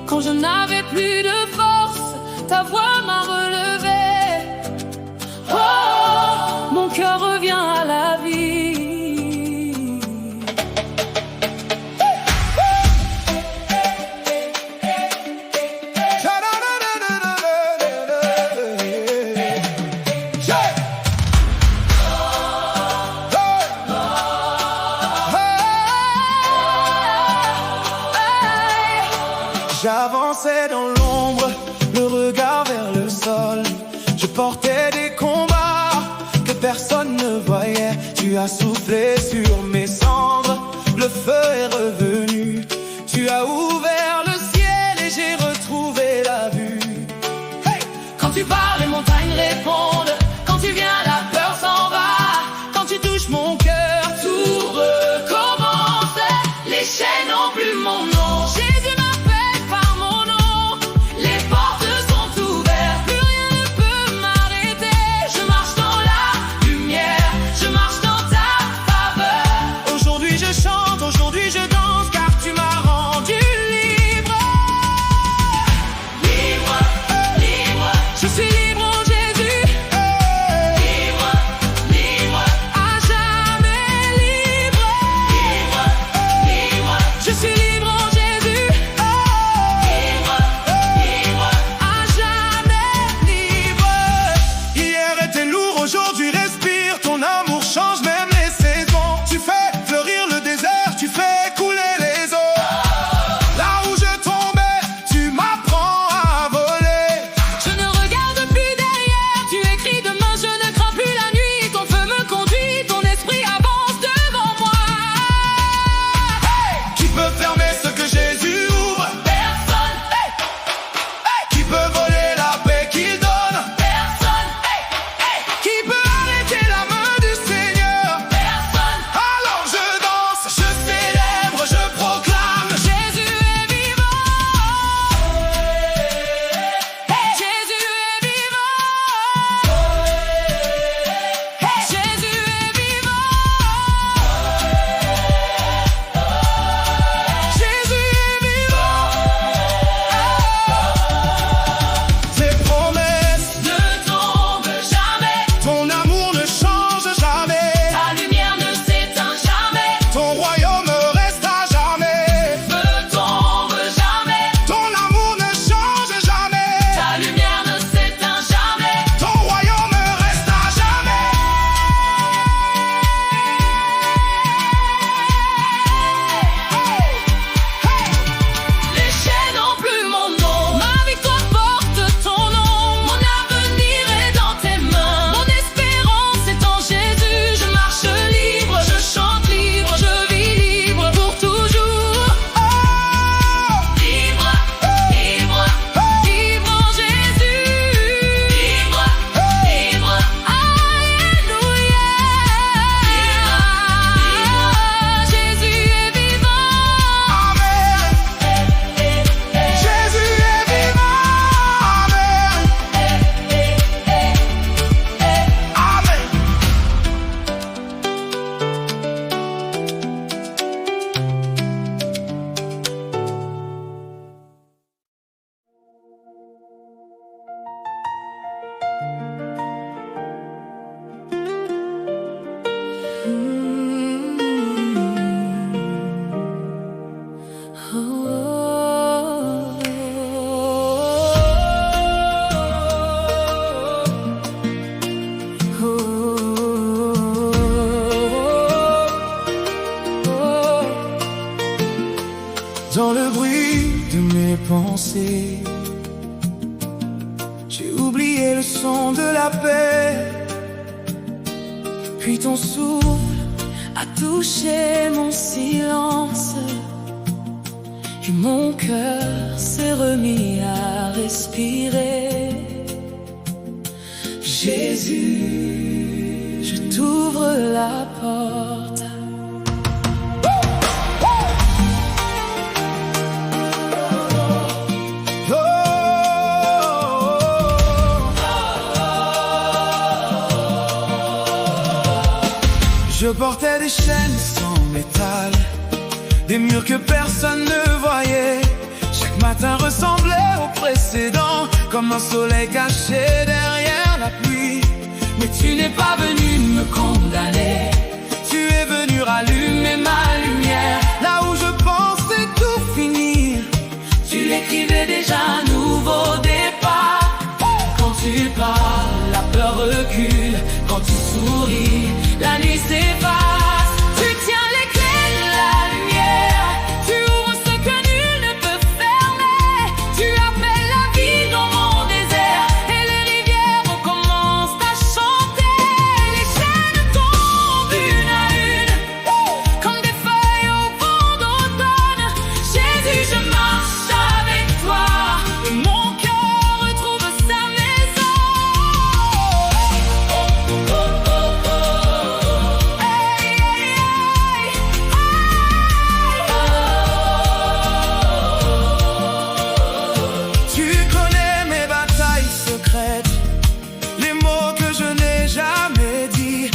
Quand je n'avais plus de force, ta voix m'a relevé. Oh, mon cœur revient à la vie. J'avançais dans l'ombre, le regard vers le sol. Je portais des combats que personne ne voyait. Tu as soufflé sur mes cendres, le feu est revenu. Tu as ouvert le ciel et j'ai retrouvé la vue. Hey! Quand tu parles, les montagnes répondent. Quand tu viens, la peur s'en va. Quand tu touches mon cœur, tout recommence. Les chaînes n'ont plus mon nom. Jésus m'appelle par mon nom. Les portes sont ouvertes. Plus rien ne peut m'arrêter. Je marche dans la lumière. Je marche dans ta faveur. Aujourd'hui je chante, aujourd'hui je danse, car tu m'as rendu libre. Libre, libre. Je suis libre en Jésus. Libre, libre. À jamais libre. Libre, libre. Je suis libre en Jésus. Libre, libre. À jamais libre. Hier était lourd, aujourd'hui respire. Ton amour change même les saisons. Tu fais fleurir le désert, tu fais couler les eaux. Là où je tombais, tu m'apprends à voler. Je ne regarde plus derrière. Tu écris demain, je ne crains plus la nuit. Ton feu me conduit, ton esprit avance devant moi. Qui peut fermer ce que Jésus ouvre? Personne, Qui peut voler la paix qu'il donne? personne, Qui peut arrêter la main du Seigneur? personne. Alors je danse, je célèbre, je proclame. Jésus est vivant. Jésus est vivant. Jésus est vivant. Jésus est vivant. Tes promesses, Ne tombe jamais. ton amour ne change jamais. Ta lumière ne s'éteint jamais. Ton royaume reste à jamais. Ne tombe jamais. Ton amour ne change jamais. Ta lumière ne s'éteint jamais. Ton royaume reste à jamais. Les chaînes n'ont plus mon nom. Ma victoire porte ton nom. Mon avenir est dans tes mains. Mon espérance est en Jésus. Je marche libre, je chante libre, je vis libre pour toujours. Libre, libre, libre en Jésus. Libre, libre, alléluia. Jésus est vivant. Amen. Jésus est vivant. Amen. Amen. Dans le bruit de mes pensées, j'ai oublié le son de la paix. Puis ton souffle a touché mon silence. Et mon cœur s'est remis à respirer. Jésus, je t'ouvre la porte. Je portais des chaînes sans métal, des murs que personne ne voyait. Chaque Matin ressemblait au précédent, comme un soleil caché derrière la pluie. Mais tu n'es pas venu me condamner, tu es venu rallumer ma lumière. Là où je pensais tout finir, tu écrivais déjà un nouveau départ. Quand tu parles, la peur recule. Quand tu souris, la nuit s'efface. Tu tiens les clés de la lumière, tu ouvres ce que nul ne peut fermer. Tu appelles la vie dans mon désert, et les rivières recommencent à chanter. Les chaînes tombent une à une, comme des feuilles au vent d'automne. Jésus, je marche avec toi, et mon cœur retrouve sa maison. tu connais mes batailles secrètes, les mots que je n'ai jamais dit.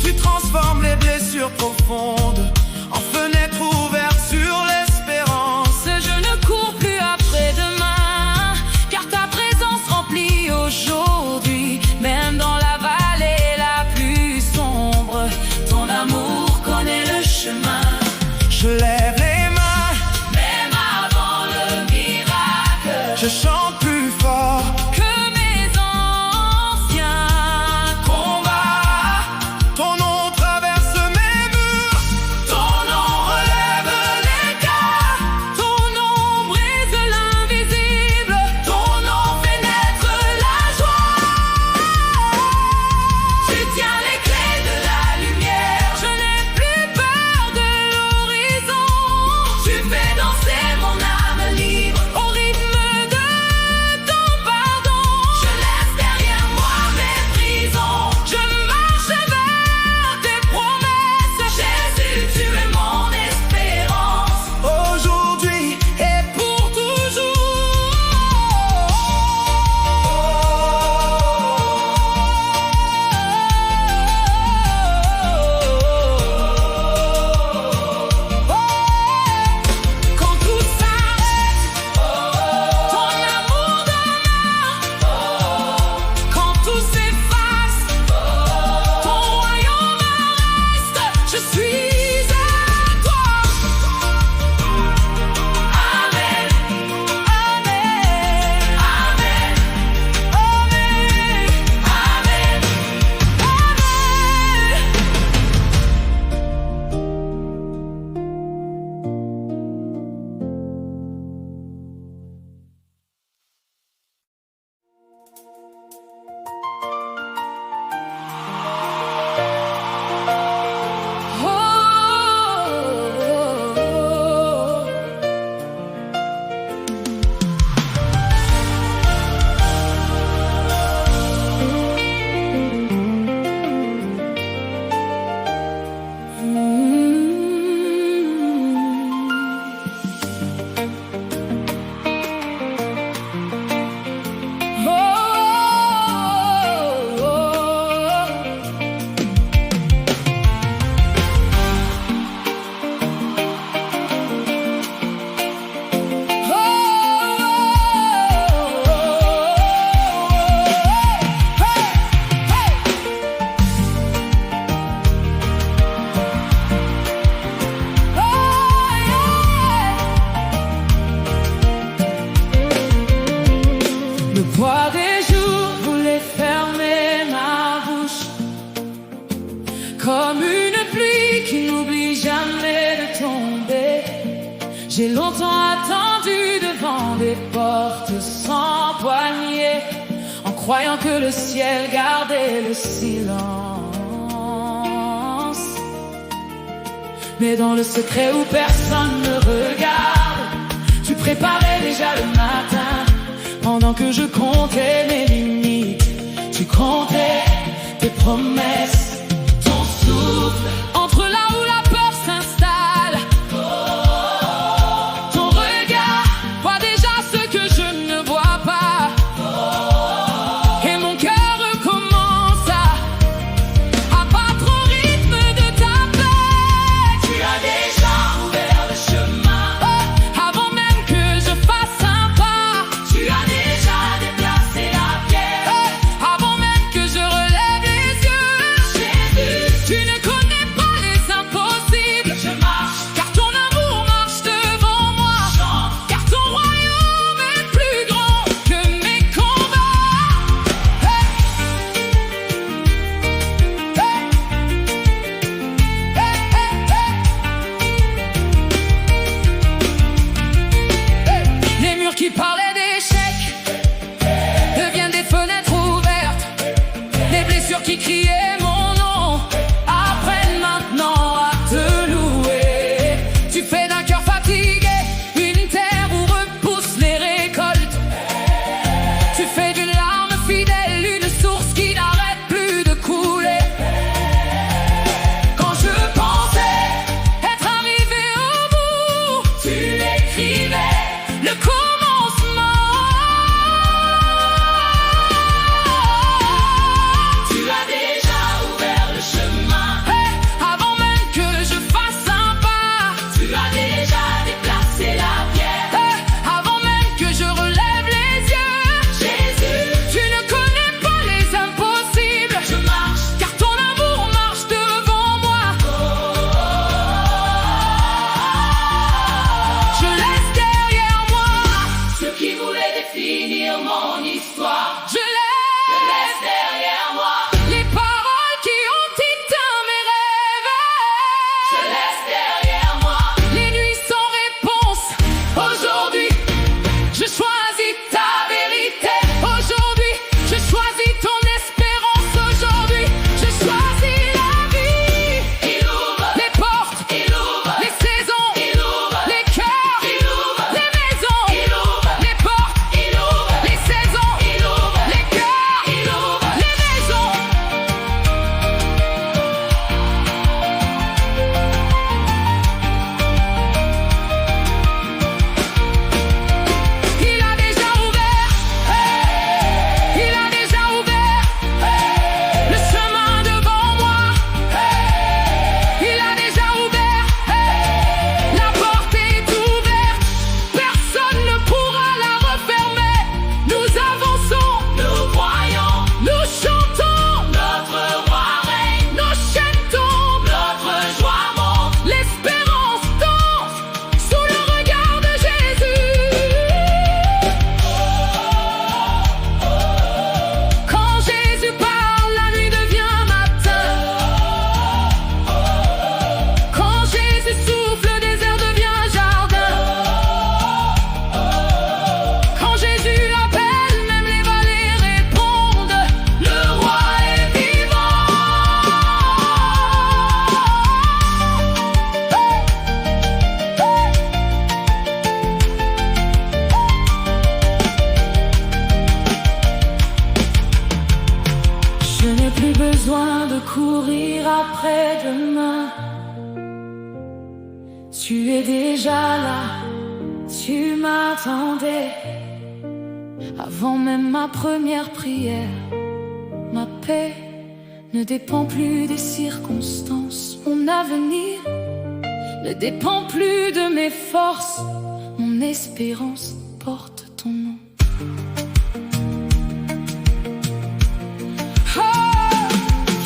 Tu transformes les blessures profondes en fenêtres ouvertes sur l'espérance. Je ne cours plus après demain, car ta présence remplit aujourd'hui. Même dans la vallée la plus sombre, ton amour connaît le chemin. Je lève les mains, Même avant le miracle, je chante plus fort. que mes anciens Combat, ton nom traverse mes murs, ton nom relève les cas, ton nom brise l'invisible, ton nom fait naître la joie. Tu tiens les clés de la lumière, je n'ai plus peur de l'horizon. Tu fais danser mon âme libre au rythme de ton pardon. Je laisse derrière moi mes prisons, je marche vers tes promesses. Jésus, tu es mon espérance, aujourd'hui et pour toujours. Quand tout s'arrête, ton amour demeure. Quand tout s'efface, ton royaume reste. Je suis à toi. Amen, amen, amen, amen, Le poids des jours voulait fermer ma bouche, comme une pluie qui n'oublie jamais de tomber. J'ai longtemps attendu devant des portes sans poignée, en croyant que le ciel gardait le silence. Mais dans le secret où personne ne regarde, tu préparais déjà le matin. Pendant que je comptais mes limites, tu comptais tes promesses, ton souffle. Entre là où la peur s'installe, ton regard voit déjà ce que je ne vois pas. Et mon cœur recommence à battre au rythme de ta paix. Tu as déjà ouvert le chemin, avant même que je fasse un le commencement. Tu as déjà ouvert le chemin. Hey, avant même que je fasse un pas, tu as déjà déplacé la pierre. Hey, avant même que je relève les yeux, Jésus, tu ne connais pas les impossibles. Je marche, car ton amour marche devant moi. Je laisse derrière moi ceux qui voulaient définir mon histoire. Je laisse derrière moi les paroles qui ont éteint mes rêves. Je laisse derrière moi les nuits sans réponse. Aujourd'hui, je choisis ta vérité. Aujourd'hui, je choisis ton espérance. Aujourd'hui, je choisis la vie. Il ouvre les portes, il ouvre les saisons, il ouvre les cœurs, il ouvre les maisons, il ouvre les portes, il ouvre les saisons, il ouvre les cœurs, il ouvre les maisons. Il a déjà ouvert, il a déjà ouvert le chemin devant moi. Il a déjà ouvert, la porte est ouverte, personne ne pourra la refermer. Nous avançons, nous croyons, nous chantons, notre roi règne, nos chaînes tombent, notre joie monte, l'espérance danse sous le regard de Jésus. Quand Jésus parle, la nuit devient matin. Quand Jésus souffle, le désert devient jardin. Quand Jésus appelle, même les vallées répondent. Le roi est vivant. Je n'ai plus besoin de courir après demain. Tu es déjà là, tu m'attendais. Avant même ma première prière, ma paix ne dépend plus des circonstances. Mon avenir ne dépend plus de mes forces. Mon espérance porte ton nom.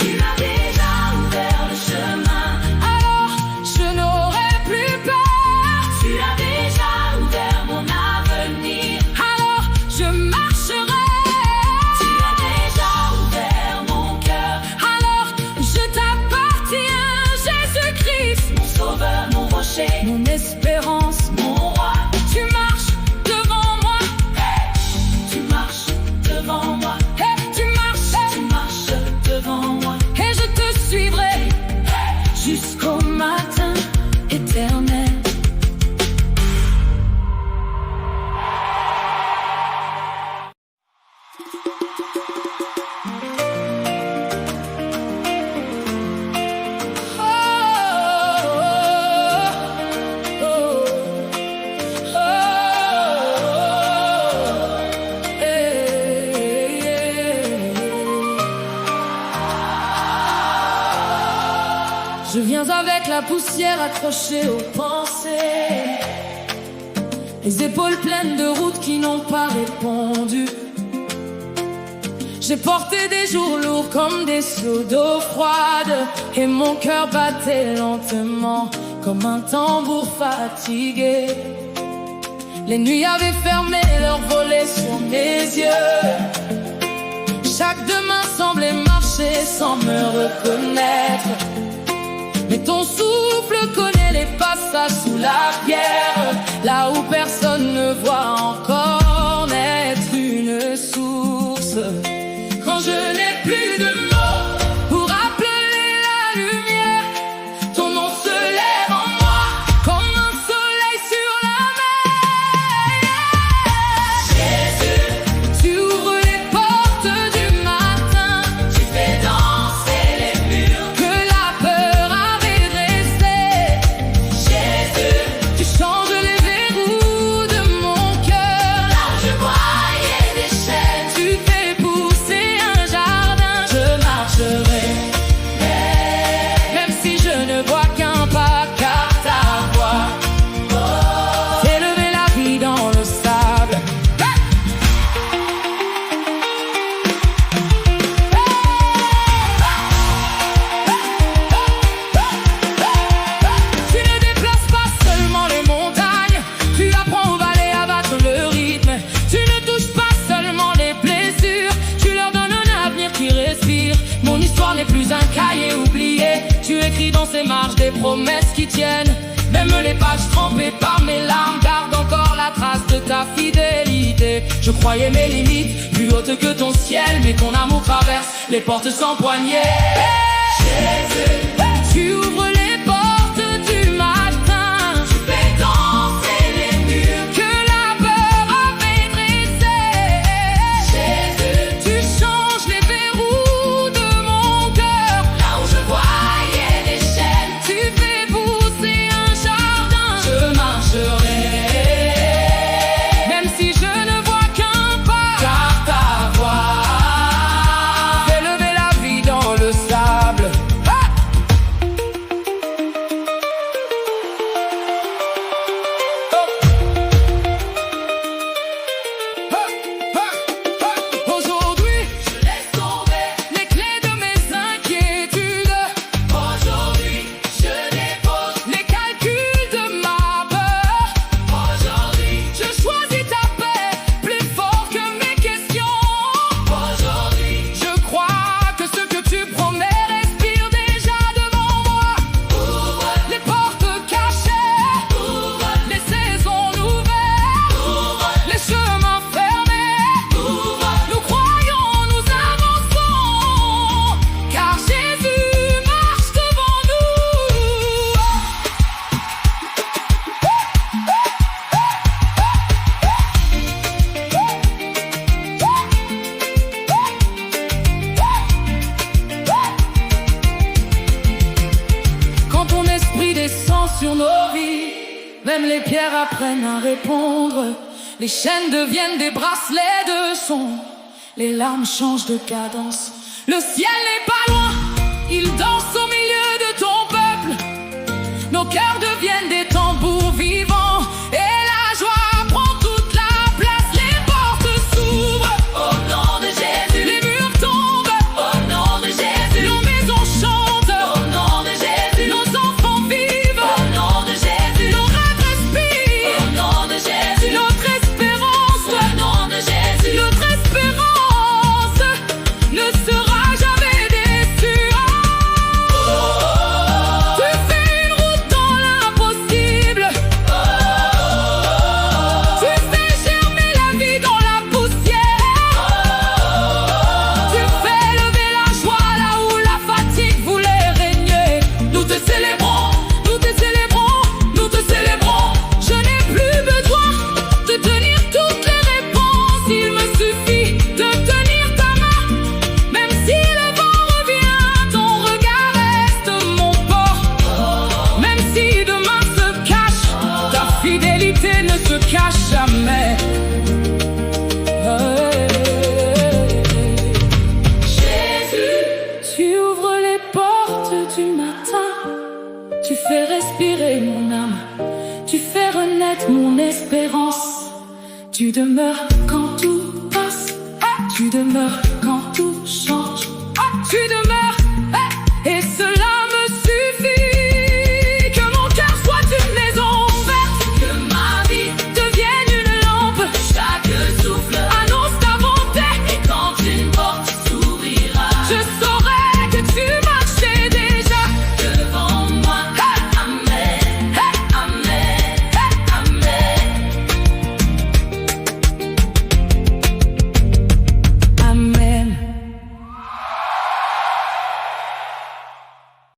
Tu as déjà ouvert le chemin, alors je n'aurai plus peur. Tu as déjà ouvert mon avenir, alors je marcherai. Tu as déjà ouvert mon cœur, alors je t'appartiens, Jésus-Christ, mon sauveur, mon rocher, mon espérance, mon roi. Tu marches devant moi, tu marches devant moi, tu marches devant moi, et je te suivrai jusqu'au matin éternel. Je viens avec la poussière accrochée aux pensées, les épaules pleines de routes qui n'ont pas répondu. J'ai porté des jours lourds comme des seaux d'eau froide, et mon cœur battait lentement comme un tambour fatigué. Les nuits avaient fermé leurs volets sur mes yeux. Chaque demain semblait marcher sans me reconnaître. Mais ton souffle connaît les passages sous la pierre, là où personne ne voit encore naître une source. Quand je n'ai plus de mots pour appeler la lumière, ton nom se lève en moi comme un soleil sur la mer. Jésus, tu ouvres les portes du matin, tu fais danser les murs que la peur avait dressés. Jésus, tu changes les verrous de mon et marche des promesses qui tiennent. Même les pages trempées par mes larmes gardent encore la trace de ta fidélité. Je croyais mes limites plus hautes que ton ciel, mais ton amour traverse les portes sans poignée. Jésus, tu ouvres les portes du matin, tu fais danser les murs que la peur avait dressés. Jésus, tu changes les verrous de mon cœur. Là où je voyais des chaînes, tu fais pousser un jardin. Je marcherai, même si je ne vois qu'un pas, car ta voix fait lever la vie dans le sable. Aujourd'hui, je laisse tomber les clés de mes inquiétudes. Aujourd'hui, je dépose les calculs de ma peur. Aujourd'hui, je choisis ta paix plus fort que mes questions. Aujourd'hui, je crois que ce que tu promets respire déjà devant moi. Ouvre les portes cachées, ouvre les saisons nouvelles, ouvre les chemins fermés, ouvre. Nous croyons, nous avançons, car Jésus marche devant nous. Quand ton esprit descend sur nos vies, même les pierres apprennent à répondre. Les chaînes deviennent des bracelets de son, les larmes changent de cadence. Le ciel n'est pas loin, il danse au milieu de ton peuple. Nos cœurs deviennent des tambours vivants et la joie prend toute la place. Les portes s'ouvrent au nom de Jésus, les murs tombent au nom de Jésus, nos maisons chantent au nom de Jésus, nos enfants vivent au nom de Jésus, nos rêves respirent au nom de Jésus, notre espérance au nom de Jésus, notre espérance ne sera jamais déçue. Tu fais une route dans l'impossible, tu fais germer la vie dans la poussière, tu fais lever la joie là où la fatigue voulait régner. Nous te célébrons, nous te célébrons, nous te célébrons. Je n'ai plus besoin de tenir toutes les réponses, il me suffit de tenir ta main. Même si le vent revient, ton regard reste mon port. Même si demain se cache, ta fidélité ne se cache jamais. Jésus, tu ouvres les portes du matin, tu fais respirer mon âme, tu fais renaître mon espérance. Tu demeures quand tout passe, tu demeures quand tout change, tu demeures